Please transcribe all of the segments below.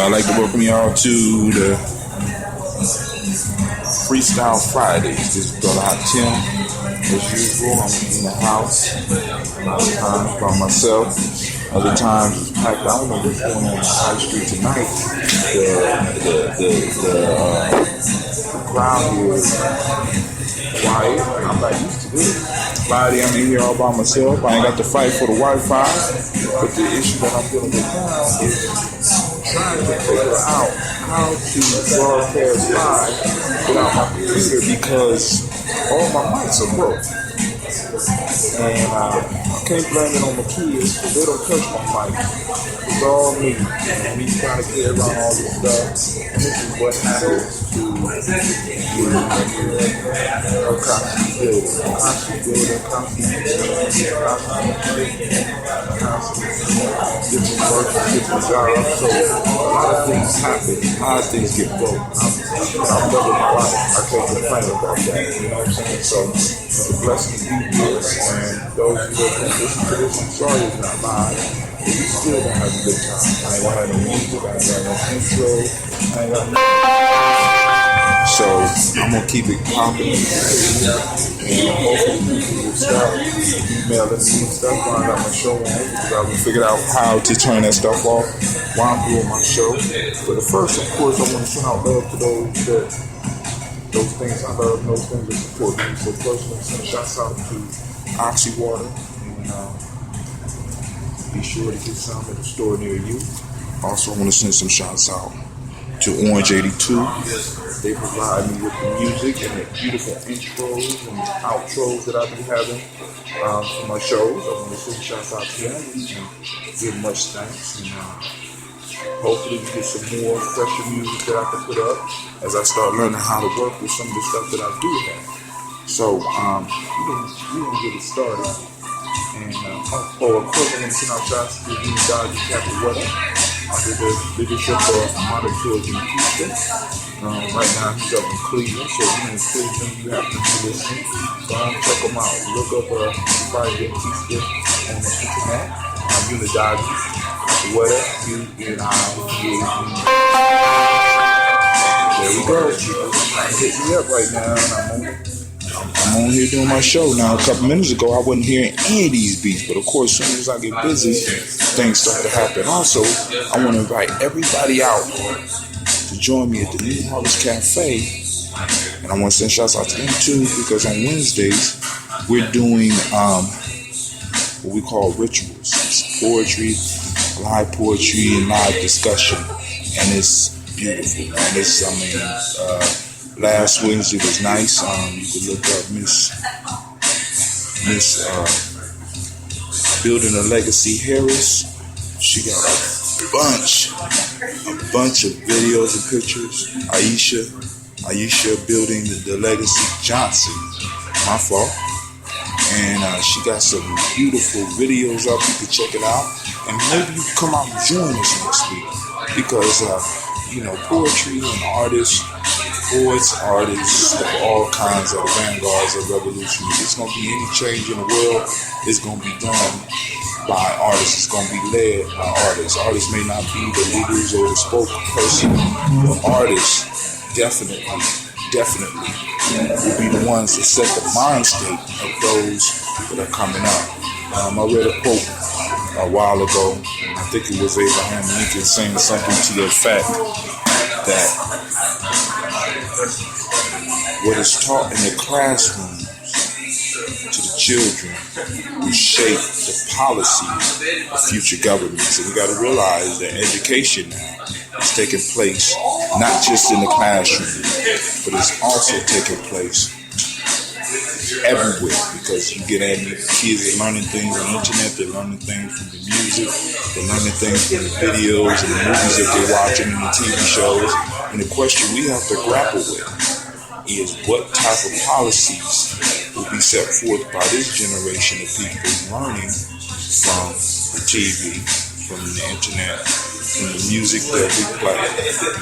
I'd like to welcome y'all to the Freestyle Fridays. This is Brother Tim. As usual, I'm in the house. A lot of times by myself. Other times it's packed. I don't know what's going on High Street tonight. The crowd here is quiet. I'm not used to this. Friday, I'm in here all by myself. I ain't got to fight for the Wi-Fi. But the issue that I'm dealing with now is trying to figure out how to broadcast live without my computer because all my mics are broke. And I can't blame it on the kids because they don't touch my mic. It's all me. And me trying to carry around all this stuff. And this is what happens to a constant building. Different work, different jobs. So a lot of things happen. A lot of things get broke. I'm loving my life. I can't complain about that. You know what I'm saying? So it's a blessing to be here. And those who don't listen to this, I'm sorry it's not live. But we still gonna have a good time. I ain't gonna have no music. I ain't got no intro. I ain't got no. So I'm gonna keep it popping. And hopefully people will start emailing me stuff while I got my show on because I haven't figured out how to turn that stuff off while I'm doing my show. But first, of course, I want to send out love to those things I love and those things that support me. So first, I'm going to send shouts out to Oxy Water and be sure to get some at the store near you. Also, I want to send some shouts out to Orange 82. They provide me with the music and the beautiful intros and outros that I've been having for my shows. I want to send shouts out to them and give much thanks. And hopefully we get some more fresher music that I can put up as I start learning how to work with some of the stuff that I do have. So we're gonna get it started. And of course, I'm gonna send out shots to the Dodgy Capital Weather under the leadership of Monitor in Houston. Right now he's up in Cleveland, so if you're in Cleveland, you have to be listening. Go on, check him out. Look up Friday Houston on the internet. Unidodgy Weather, UNIDAG. There we go. Hit me up right now, and I'm on here doing my show. Now, a couple minutes ago, I wasn't hearing any of these beats, but of course, as soon as I get busy, things start to happen. Also, I want to invite everybody out to join me at the New Harvest Cafe, and I want to send shouts out to them too, because on Wednesdays, we're doing what we call rituals. It's poetry, live poetry, and live discussion, and it's beautiful. And it's, last Wednesday was nice. You could look up Miss Building a Legacy Harris. She got a bunch of videos and pictures. Aisha Building the Legacy Johnson. My fault. And she got some beautiful videos up. You can check it out. And maybe you can come out and join us next week. Because, poetry and poets, artists, all kinds of vanguards of revolution. If it's going to be any change in the world, it's going to be done by artists. It's going to be led by artists. Artists may not be the leaders or the spokesperson, but artists definitely will be the ones that set the mind state of those that are coming up. I read a quote a while ago. I think it was Abraham Lincoln saying something to the effect that what is taught in the classrooms to the children will shape the policy of future governments. And we got to realize that education now is taking place not just in the classroom, but it's also taking place everywhere, because you get at kids are learning things on the internet, they're learning things from the music, they're learning things from the videos and the movies that they're watching and the TV shows. And the question we have to grapple with is what type of policies will be set forth by this generation of people learning from the TV, from the internet, from the music that we play.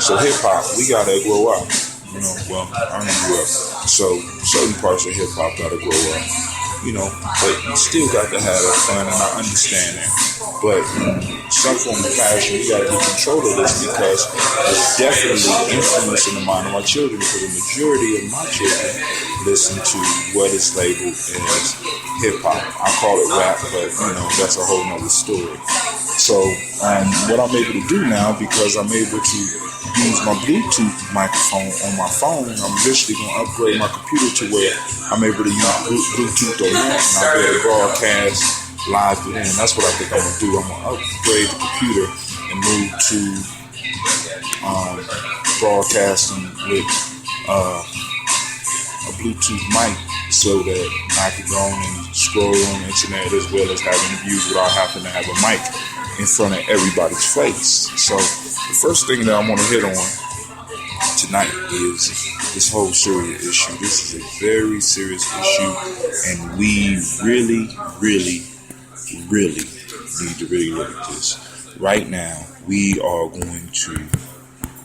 So hip hop, we gotta grow up. I don't grew up. So certain parts of hip hop gotta grow up. but you still got to have that fun, and I understand that. But some form of passion, we got to be control of this, because it's definitely influencing the mind of my children, because the majority of my children listen to what is labeled as hip-hop. I call it rap, but that's a whole nother story. So what I'm able to do now, because I'm able to use my Bluetooth microphone on my phone, I'm eventually going to upgrade my computer to where I'm able to use Bluetooth on that, and I'll be able to broadcast live with it. And that's what I think I'm going to do. I'm going to upgrade the computer and move to broadcasting with a Bluetooth mic, so that I can go on and scroll on the internet, as well as have interviews without having to have a mic in front of everybody's face. So the first thing that I want to hit on tonight is this whole Syria issue. This is a very serious issue, and we really need to really look at this. Right now, we are going to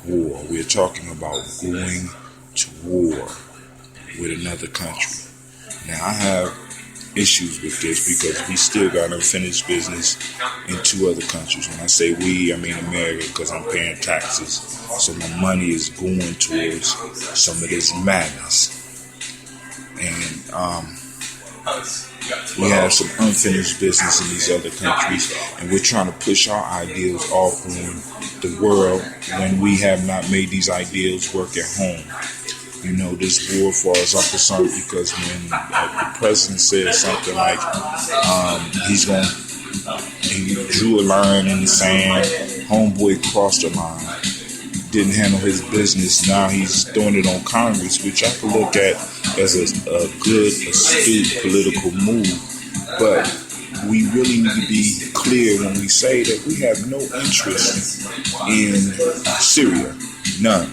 war. We're talking about going to war with another country. Now, I have issues with this, because we still got unfinished business in 2 other countries. When I say we, I mean America, because I'm paying taxes. So my money is going towards some of this madness. And we have some unfinished business in these other countries, and we're trying to push our ideals off on the world when we have not made these ideals work at home. This war, as far as I'm concerned, because when the president said something like he drew a line in the sand, homeboy crossed the line, didn't handle his business, now he's throwing it on Congress, which I can look at as a good, astute political move. But we really need to be clear when we say that we have no interest in Syria. None.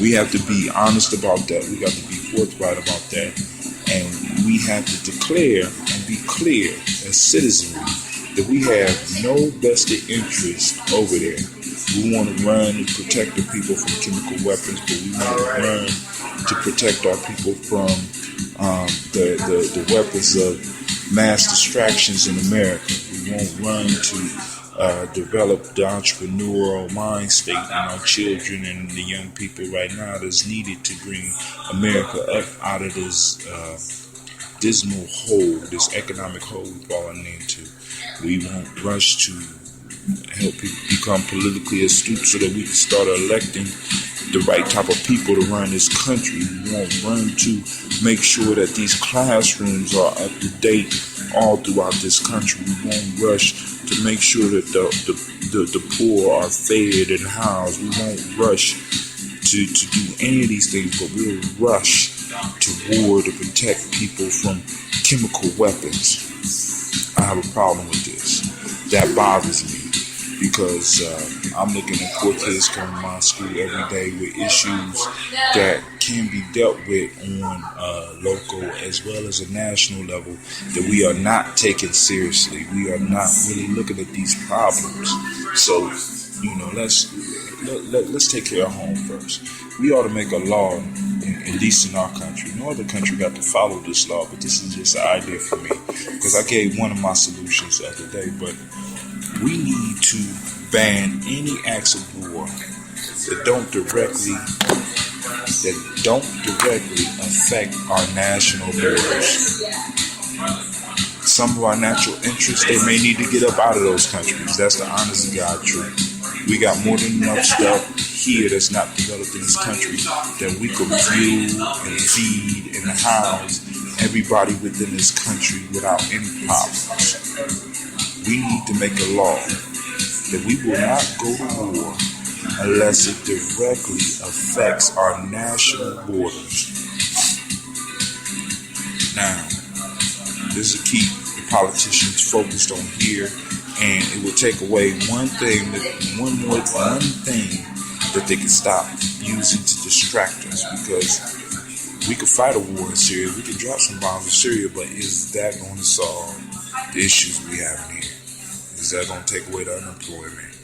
We have to be honest about that. We have to be forthright about that. And we have to declare and be clear as citizenry that we have no vested interest over there. We want to run and protect the people from chemical weapons, but we want to run to protect our people from the weapons of mass distractions in America. We won't run to develop the entrepreneurial mind state in our children and the young people right now that's needed to bring America up out of this dismal hole, this economic hole we've fallen into. We won't rush to help people become politically astute so that we can start electing the right type of people to run this country. We won't run to make sure that these classrooms are up to date all throughout this country. We won't rush to make sure that the poor are fed and housed. We won't rush to do any of these things, but we'll rush to war to protect people from chemical weapons. I have a problem with this. That bothers me, because I'm looking at poor kids coming to my school every day with issues that can be dealt with on a local as well as a national level that we are not taking seriously. We are not really looking at these problems. So, let's take care of home first. We ought to make a law, at least in our country. No other country got to follow this law, but this is just an idea for me, because I gave one of my solutions the other day. But we need to ban any acts of war that don't directly affect our national borders. Some of our natural interests, they may need to get up out of those countries. That's the honest to God truth. We got more than enough stuff here that's not developed in this country that we could fuel and feed and house everybody within this country without any problems. We need to make a law that we will not go to war unless it directly affects our national borders. Now, this is a key the politicians focused on here, and it will take away one thing that they can stop using to distract us, because we could fight a war in Syria, we could drop some bombs in Syria, but is that going to solve the issues we have in here? Is that going to take away the unemployment?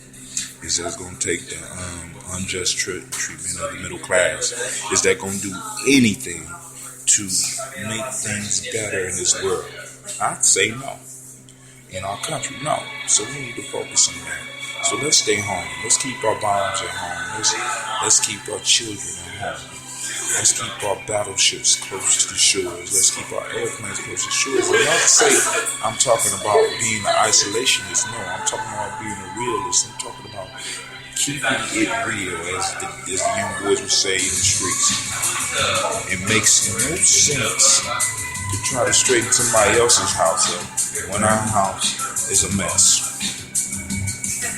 Is that going to take the unjust treatment of the middle class? Is that going to do anything to make things better in this world? I'd say no. In our country, no. So we need to focus on that. So let's stay home. Let's keep our bombs at home. Let's keep our children at home. Let's keep our battleships close to the shores. Let's keep our airplanes close to the shores. And not to say I'm talking about being an isolationist. No, I'm talking about being a realist. I'm talking about keeping it real, as the young boys would say in the streets. It makes no sense to try to straighten somebody else's house up when our house is a mess.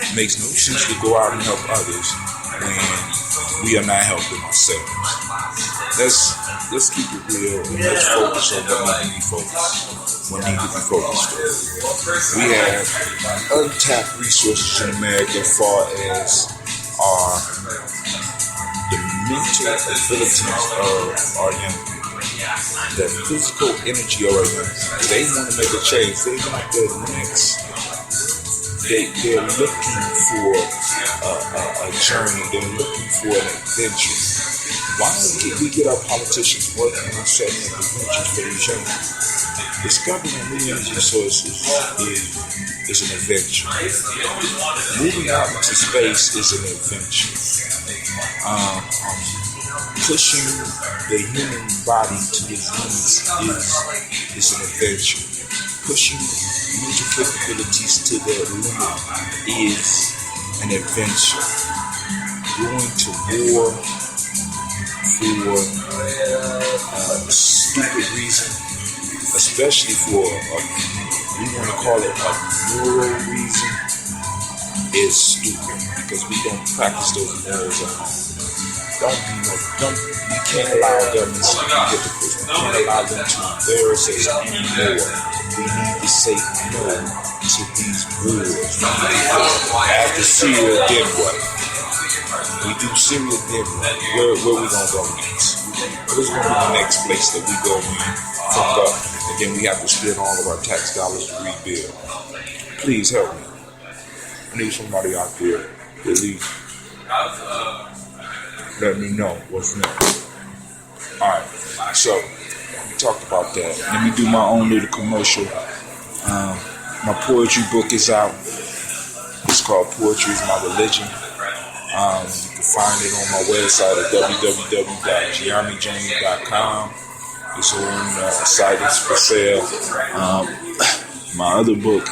It makes no sense to go out and help others when we are not helping ourselves. Let's keep it real and let's focus on what need to be focused. What need to be focused on. We have untapped resources in America as far as the mental abilities of our young people, the physical energy of our young people. They want to make a change. They want their next. They're looking for a journey. They're looking for an adventure. Why don't we get our politicians working on setting up adventures for these young people? Discovering new energy sources is an adventure. Moving out into space is an adventure. Pushing the human body to its limits is an adventure. Pushing mental capabilities to their limit is an adventure. Going to war for a stupid reason, especially for we want to call it a moral reason, is stupid because we don't practice those morals at home. We can't allow governments to be hypocrites. We can't allow them to embarrass us anymore. We need to say no to these wars. After Syria, then what? We do Syria, then what? Where we gonna go next? Where's gonna be the next place that we go and fuck up? And then we have to spend all of our tax dollars to rebuild. Please help me. I need somebody out there to at least let me know what's next. Alright, so we talked about that. Let me do my own little commercial. My poetry book is out. It's called Poetry is My Religion. You can find it on my website at www.giamijourney.com. It's on the site, it's for sale. My other book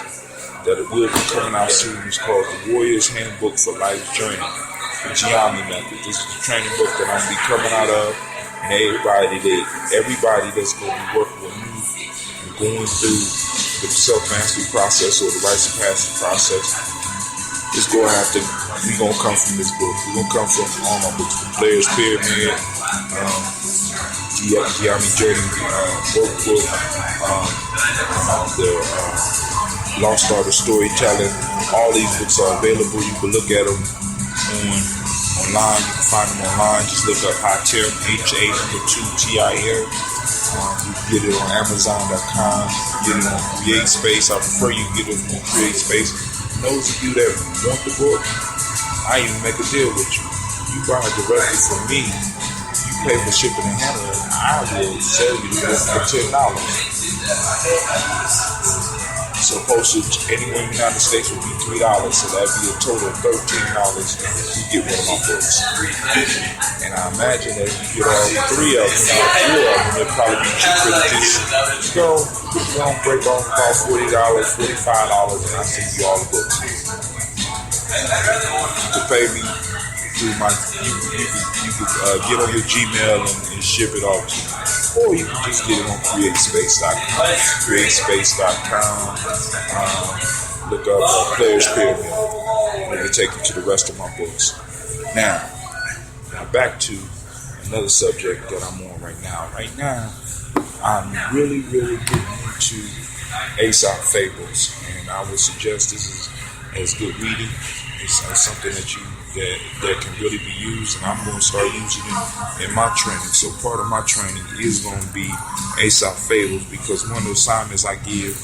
that will be coming out soon is called The Warrior's Handbook for Life's Journey, the Giami Method. This is the training book that I'm going to be coming out of. And everybody that's going to be working with me and going through the self-mastery process or the rites of passage process is going to have to, we're going to come from this book. We're going to come from all my books, The Player's Pyramid, Giami Journey workbook, the Lost Art of Storytelling. All these books are available. You can look at them online. You can find them online. Just look up HATIM, HA2TIM. You can get it on Amazon.com. You can get it on CreateSpace. I prefer you get it on CreateSpace. Those of you that want the book, I even make a deal with you. You buy it directly from me. You pay for shipping and handling. I will sell you the book for $10. So postage anywhere in the United States would be $3, so that'd be a total of $13. You get one of my books. And I imagine that if you get all three of them, it'll probably be cheaper to just go break off about $40, $45, and I send you all the books. You can pay me through my, you can get on your Gmail and ship it off to you. Or you can just get it on CreateSpace.com. CreateSpace.com. Look up Player's Pyramid. And it'll take you to the rest of my books. Now back to another subject that I'm on right now. Right now, I'm really getting into Aesop Fables, and I would suggest this is good reading. It's something that can really be used, and I'm going to start using it in my training. So part of my training is going to be Aesop Fables, because one of the assignments I give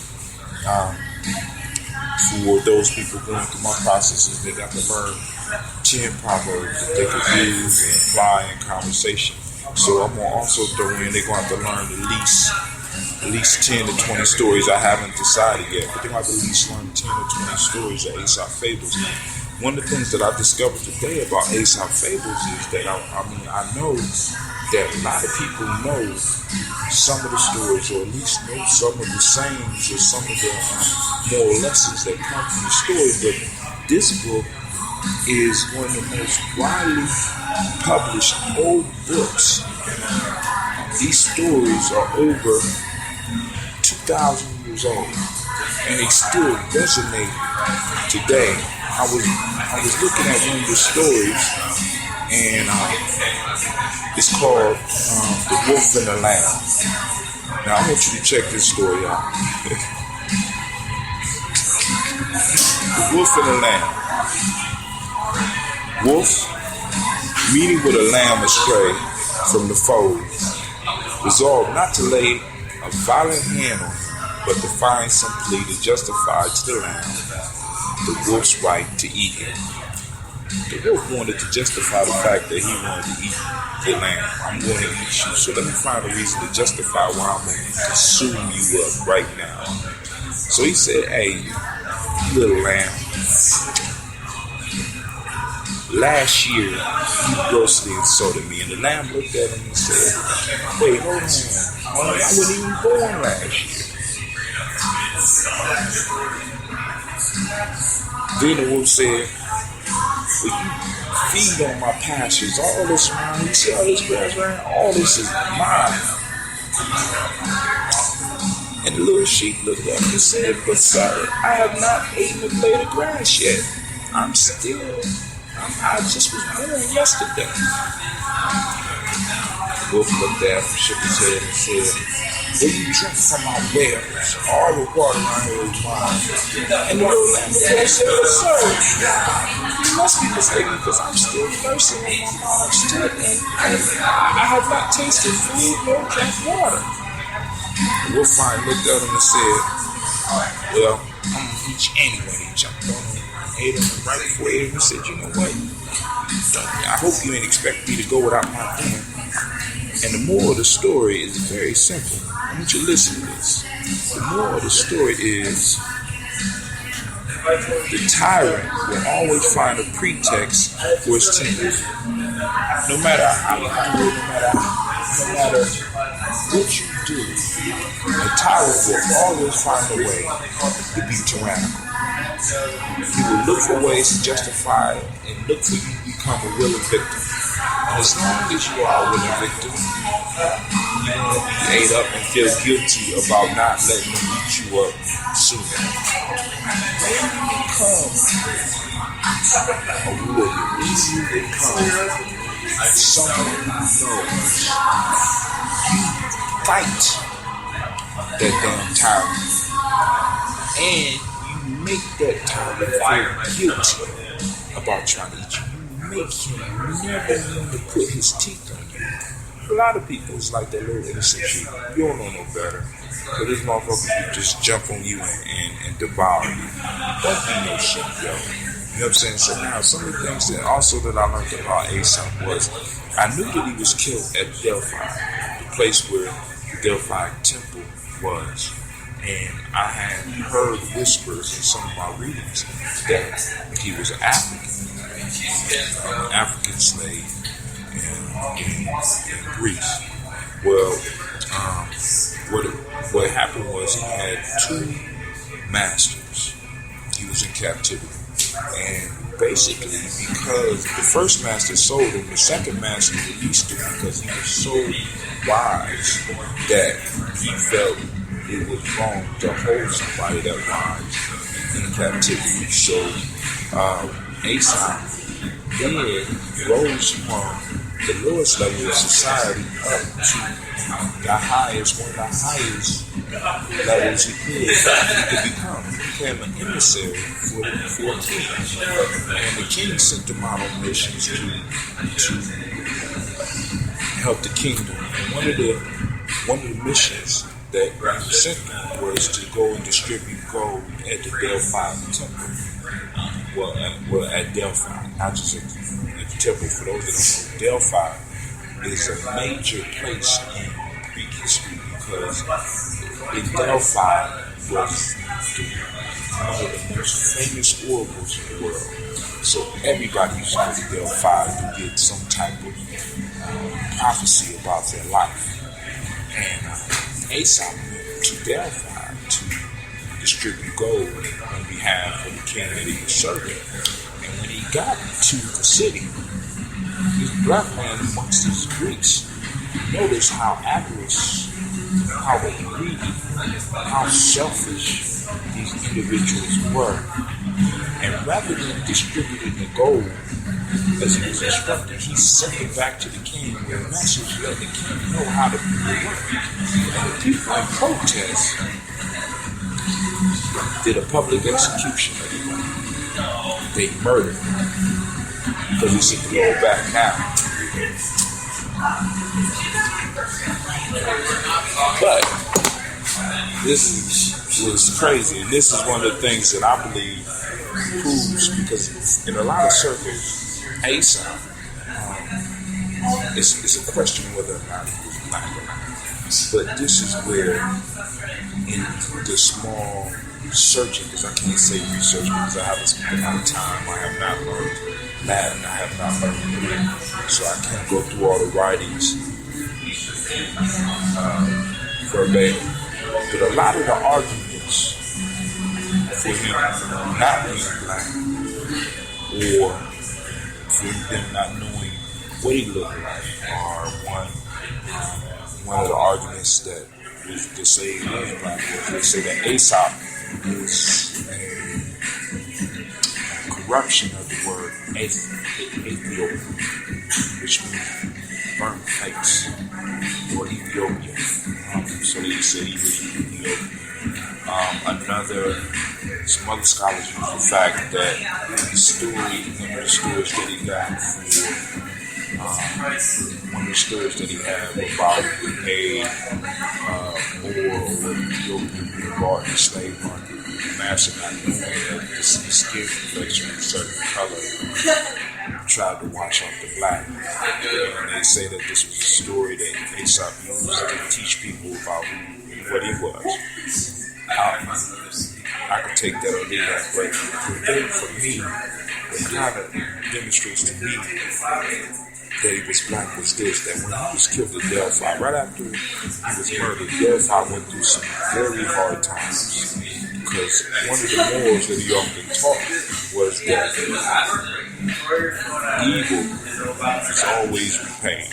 for those people going through my processes, they got to learn 10 proverbs that they could use and apply in conversation. So I'm going to also throw in, they're going to have to learn at least at least 10 to 20 stories. I haven't decided yet, but they're going to at least learn 10 or 20 stories of Aesop Fables. One of the things that I discovered today about Aesop Fables is that I know that a lot of people know some of the stories, or at least know some of the sayings or some of the moral lessons that come from the story. But this book is one of the most widely published old books. These stories are over 2,000 years old, and they still resonate today. I was looking at one of the stories, and it's called The Wolf and the Lamb. Now I want you to check this story out. The Wolf and the Lamb. Wolf, meeting with a lamb astray from the fold, resolved not to lay a violent hand on him, but to find some plea to justify to the lamb the wolf's right to eat him. The wolf wanted to justify the fact that he wanted to eat the lamb. I'm going to eat you, so let me find a reason to justify why I'm going to consume you up right now. So he said, hey, little lamb, last year you grossly insulted me. And the lamb looked at him and said, wait, hold on, I wasn't even born last year. Then the wolf said, well, you feed on my pastures, all this mine, you see all this grass around, all this is mine. And the little sheep looked up and said, but sir, I have not eaten a blade of grass yet. I just was born yesterday. The wolf looked at him, shook his head and said, well, you drink from my wells. All the water around here is mine. And the little lamb said, well, sir, you must be mistaken because I'm still thirsty in my mom's tent and I have not tasted food nor drank water. The wolf finally looked at him and said, well, I'm going to eat you anyway. He jumped on him and ate him, and right before he ate him, he said, you know what? I hope you ain't expect me to go without my dinner. And the moral of the story is very simple. I want you to listen to this. The moral of the story is the tyrant will always find a pretext for his team. No matter how you do it, no matter what you do, the tyrant will always find a way to be tyrannical. He will look for ways to justify it and look for you to become a willing victim. And as long as you are a willing victim, you're going to be ate up and feel guilty about not letting them eat you up sooner. When you become a warrior, when you become someone who knows, you fight that damn tyrant. And you make that tyrant feel guilty about trying to eat you. You make him never want to put his teeth on you. A lot of people is like that little innocent sheep. You don't know no better. So this motherfucker will just jump on you and devour you. Don't be no sheep, yo. You know what I'm saying? So now, some of the things that also that I learned about Aesop was, I knew that he was killed at Delphi, the place where the Delphi temple was. And I had heard whispers in some of my readings that he was an African slave in Greece. Well, what happened was he had two masters. He was in captivity. And basically, because the first master sold him, the second master released him because he was so wise that he felt it was wrong to hold somebody that wise in captivity. So Aesop then rose from the lowest level of society up to the highest, one of the highest levels he could become. He became an emissary for a king. And the king sent him out on missions to help the kingdom. And one of the missions that he sent him was to go and distribute gold at the Delphi temple. Well, at Delphi, not just at the temple. For those that don't know, Delphi is a major place in Greek history because in Delphi was one of the most famous oracles in the world. So everybody used to go to Delphi to get some type of prophecy about their life. And Aesop went to Delphi to distribute gold on behalf of the king that he was serving. And when he got to the city, this black man amongst these Greeks noticed how avarice, how greedy, how selfish these individuals were. And rather than distributing the gold as he was instructed, he sent it back to the king with a message letting the king know how to do the work. And the people in protest did a public execution of him. They murdered him because he said, "Go back now." But this was crazy, and this is one of the things that I believe proves, because in a lot of circles, Aesop, it's a question whether or not he was black or not. But this is where, in the small searching, because I can't say research because I haven't spent a lot of time, I have not learned Latin, I have not learned Greek, so I can't go through all the writings verbatim. But a lot of the arguments for him not being black, or for them not knowing what he looked like, are one of the arguments that they say he was black. They say that Aesop is a corruption of the word Aethiop, which means burnt face, or Ethiopian. So they say he was Ethiopian. Some other scholars use the fact that the story, one of the stories that he got one of the stories that he had about a Moor or Ethiopian being brought in the slave market, master not knowing that the skin complexion was a certain color, tried to wash off the black. And they say that this was a story that Aesop used to teach people about what he was. I could take that or leave that, but the thing for me, what kind of demonstrates to me that he was black was this, that when he was killed at Delphi, right after he was murdered, Delphi went through some very hard times, because one of the morals that he often taught was that evil is always repaid.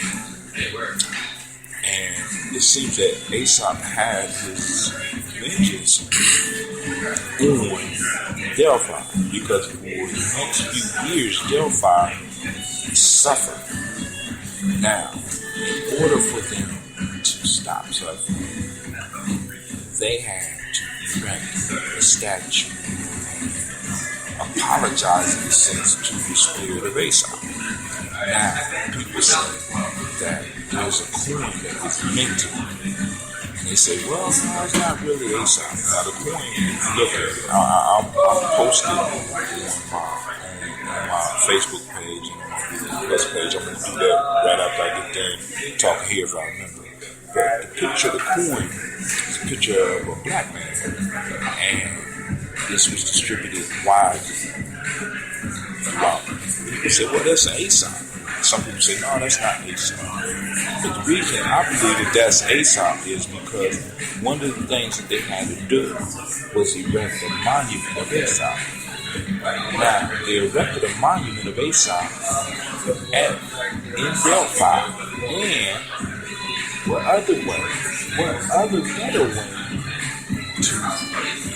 And it seems that Aesop had his vengeance on Delphi, because for the next few years, Delphi suffered. Now, in order for them to stop suffering, they had to erect a statue apologizing, in a sense, to the spirit of Aesop. Now, people say that there's a coin that was minted, and they say, well, no, it's not really Aesop. Now, the coin, if you look at it, I'll post it on my Facebook page and on my Google Plus page. I'm going to do that right after I get done talking here, if I remember. But the picture of the coin is a picture of a black man, and this was distributed widely throughout. People say, well, that's Aesop. Some people say, no, that's not Aesop. But the reason I believe that that's Aesop is because one of the things that they had to do was erect a monument of Aesop. Now, they erected a monument of Aesop in Delphi, and what other better way to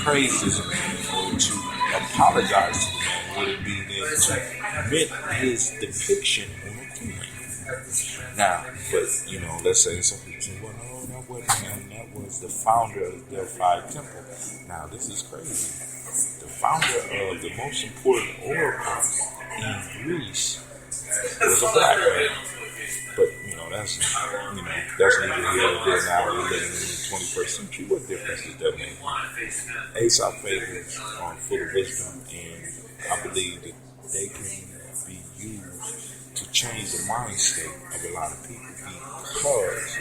praise this man or to apologize to the man would it be than to mint his depiction on a coin? Now, but let's say some people say, well, no, that wasn't him. That was the founder of the Delphi temple. Now, this is crazy. The founder of the most important oracles in Greece was a black man. But that's neither here nor there. Now we're living in the 21st century. What difference does that make? Aesop Fables are full of wisdom, and I believe that they can be used to change the mind state of a lot of people, because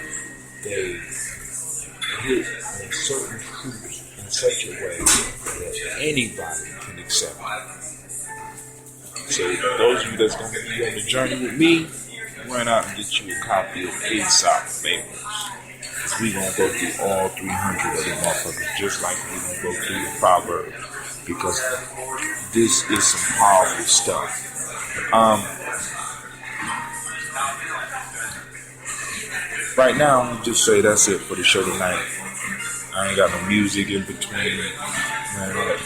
they hit on certain truths in such a way that anybody can accept it. So those of you that's going to be on the journey with me, run out and get you a copy of Aesop Fables. We going to go through all 300 of the motherfuckers, just like we going to go through the Proverbs, because this is some powerful stuff. Right now, I'm going to just say that's it for the show tonight. I ain't got no music in between.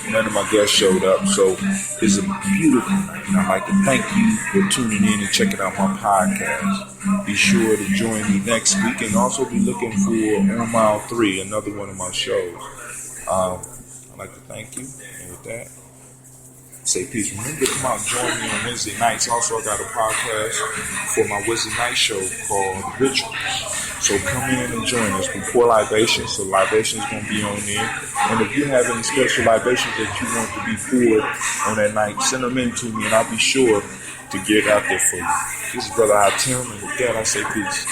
None of my guests showed up, so it's a beautiful night. And I'd like to thank you for tuning in and checking out my podcast. Be sure to join me next week, and also be looking for On Mile 3, another one of my shows. I'd like to thank you, and with that, say peace. Remember to come out and join me on Wednesday nights. Also, I got a podcast for my Wednesday night show called Rituals. So come in and join us. We pour libations, so libations going to be on there. And if you have any special libations that you want to be poured on that night, send them in to me, and I'll be sure to get it out there for you. This is Brother Tim, and with that, I say peace.